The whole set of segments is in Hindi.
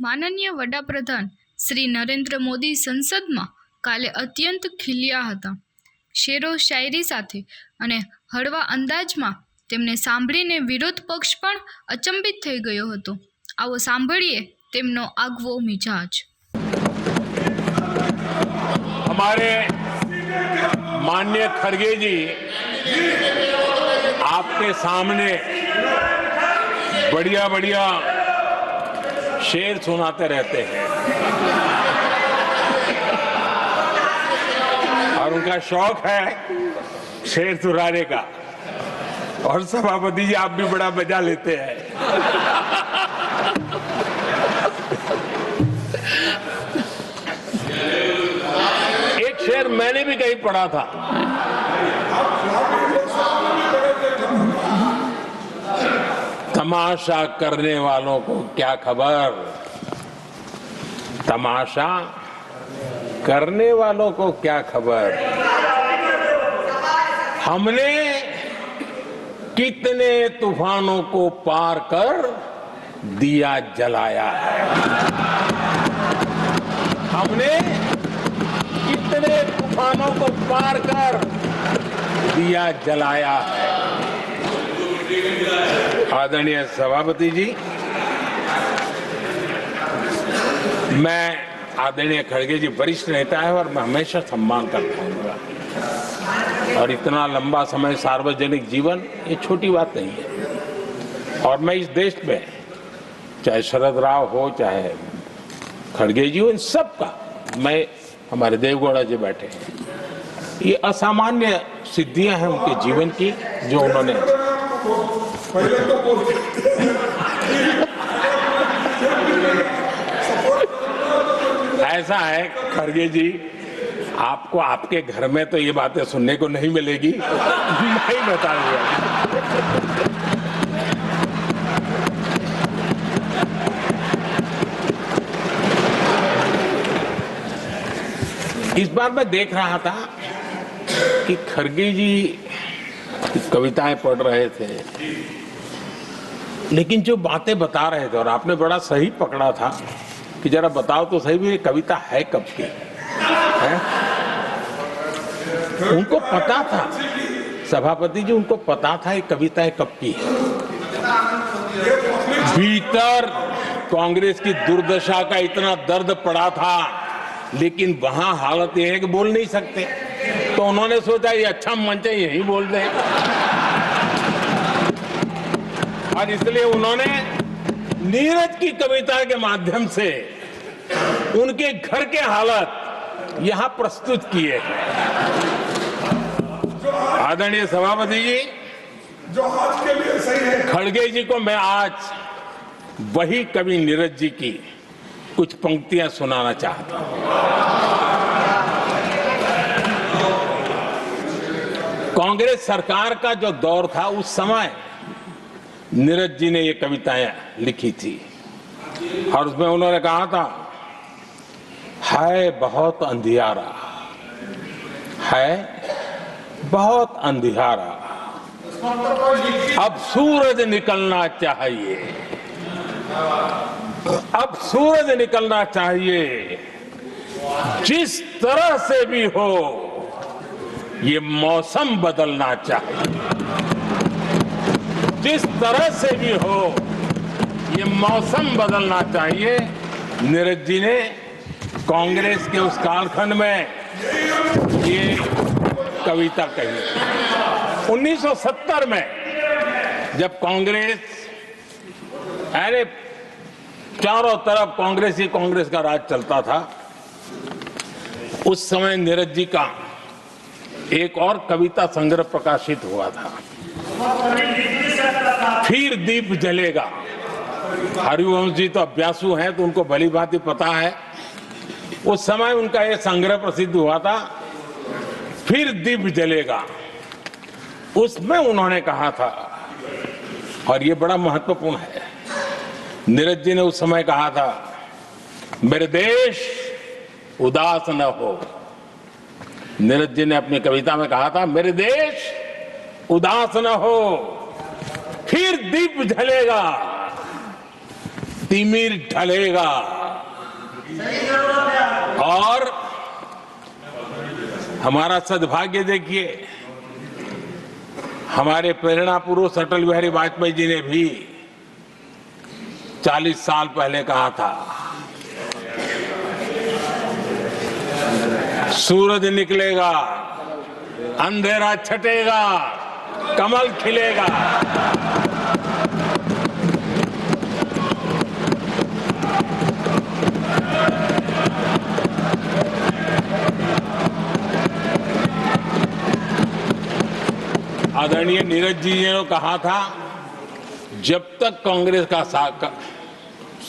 માનનીય વડાપ્રધાન શ્રી નરેન્દ્ર મોદી સંસદમાં કાલે અત્યંત ખીલ્યા હતા. શેરો શાયરી સાથે અને હળવા અંદાજમાં તેમને સાંભળીને વિરોધ પક્ષ પણ અચંબિત થઈ ગયો હતો. આવો સાંભળીએ તેમનો આગવો મિજાજ. हमारे माननीय खड़गे जी आपके सामने बढ़िया बढ़िया शेर सुनाते रहते हैं और उनका शौक है शेर सुनाने का. और सभापति जी आप भी बड़ा मजा लेते हैं. एक शेर मैंने भी कहीं पढ़ा था. तमाशा करने वालों को क्या खबर, तमाशा करने वालों को क्या खबर, हमने कितने तूफानों को पार कर दिया जलाया है. हमने कितने तूफानों को पार कर दिया जलाया है. आदरणीय सभापति जी, मैं आदरणीय खड़गे जी वरिष्ठ नेता है और मैं हमेशा सम्मान करता हूँ. और इतना लंबा समय सार्वजनिक जीवन ये छोटी बात नहीं है. और मैं इस देश में चाहे शरद राव हो चाहे खड़गे जी हो, इन सब का मैं, हमारे देवगौड़ा जी बैठे हैं, ये असामान्य सिद्धियां हैं उनके जीवन की जो उन्होंने ऐसा है. खड़गे जी, आपको आपके घर में तो ये बातें सुनने को नहीं मिलेगी. नहीं बताऊंगा. इस बार मैं देख रहा था कि खड़गे जी कविताएं पढ़ रहे थे, लेकिन जो बातें बता रहे थे, और आपने बड़ा सही पकड़ा था कि जरा बताओ तो सही भी ये कविता है कब की है? उनको पता था, सभापति जी उनको पता था ये कविता कब की है. भीतर कांग्रेस की दुर्दशा का इतना दर्द पड़ा था, लेकिन वहां हालत यह है कि बोल नहीं सकते, तो उन्होंने सोचा ये अच्छा मंच है, यही बोल दें. और इसलिए उन्होंने नीरज की कविता के माध्यम से उनके घर के हालात यहां प्रस्तुत किए हैं. आदरणीय सभापति जी, जो आज के लिए सही है, खड़गे जी को मैं आज वही कवि नीरज जी की कुछ पंक्तियां सुनाना चाहता हूं. कांग्रेस सरकार का जो दौर था उस समय नीरज जी ने ये कविताएं लिखी थी और उसमें उन्होंने कहा था, है बहुत अंधियारा, है बहुत अंधियारा, अब सूरज निकलना चाहिए, अब सूरज निकलना चाहिए, जिस तरह से भी हो ये मौसम बदलना चाहिए, जिस तरह से भी हो ये मौसम बदलना चाहिए. नीरज जी ने कांग्रेस के उस कालखंड में ये कविता कही. 1970 में जब कांग्रेस, अरे चारों तरफ कांग्रेस ही कांग्रेस का राज चलता था, उस समय नीरज जी का एक और कविता संग्रह प्रकाशित हुआ था, फिर दीप जलेगा. हरिवंश जी तो अभ्यासु हैं तो उनको भली भांति पता है. उस समय उनका यह संग्रह प्रसिद्ध हुआ था, फिर दीप जलेगा. उसमें उन्होंने कहा था, और ये बड़ा महत्वपूर्ण है, नीरज जी ने उस समय कहा था, मेरे देश उदास न हो. नीरज जी ने अपनी कविता में कहा था, मेरे देश उदास न हो, फिर दीप जलेगा, तिमिर ढलेगा और हमारा सद्भाग्य देखिए, हमारे प्रेरणा पुरुष अटल बिहारी वाजपेयी जी ने भी 40 साल पहले कहा था, सूरज निकलेगा, अंधेरा छटेगा, कमल खिलेगा। आदरणीय नीरज जी ने कहा था, जब तक कांग्रेस का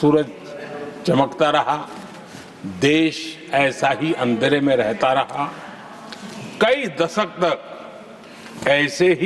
सूरज चमकता रहा, देश ऐसा ही अंधेरे में रहता रहा। कई दशक तक ऐसे ही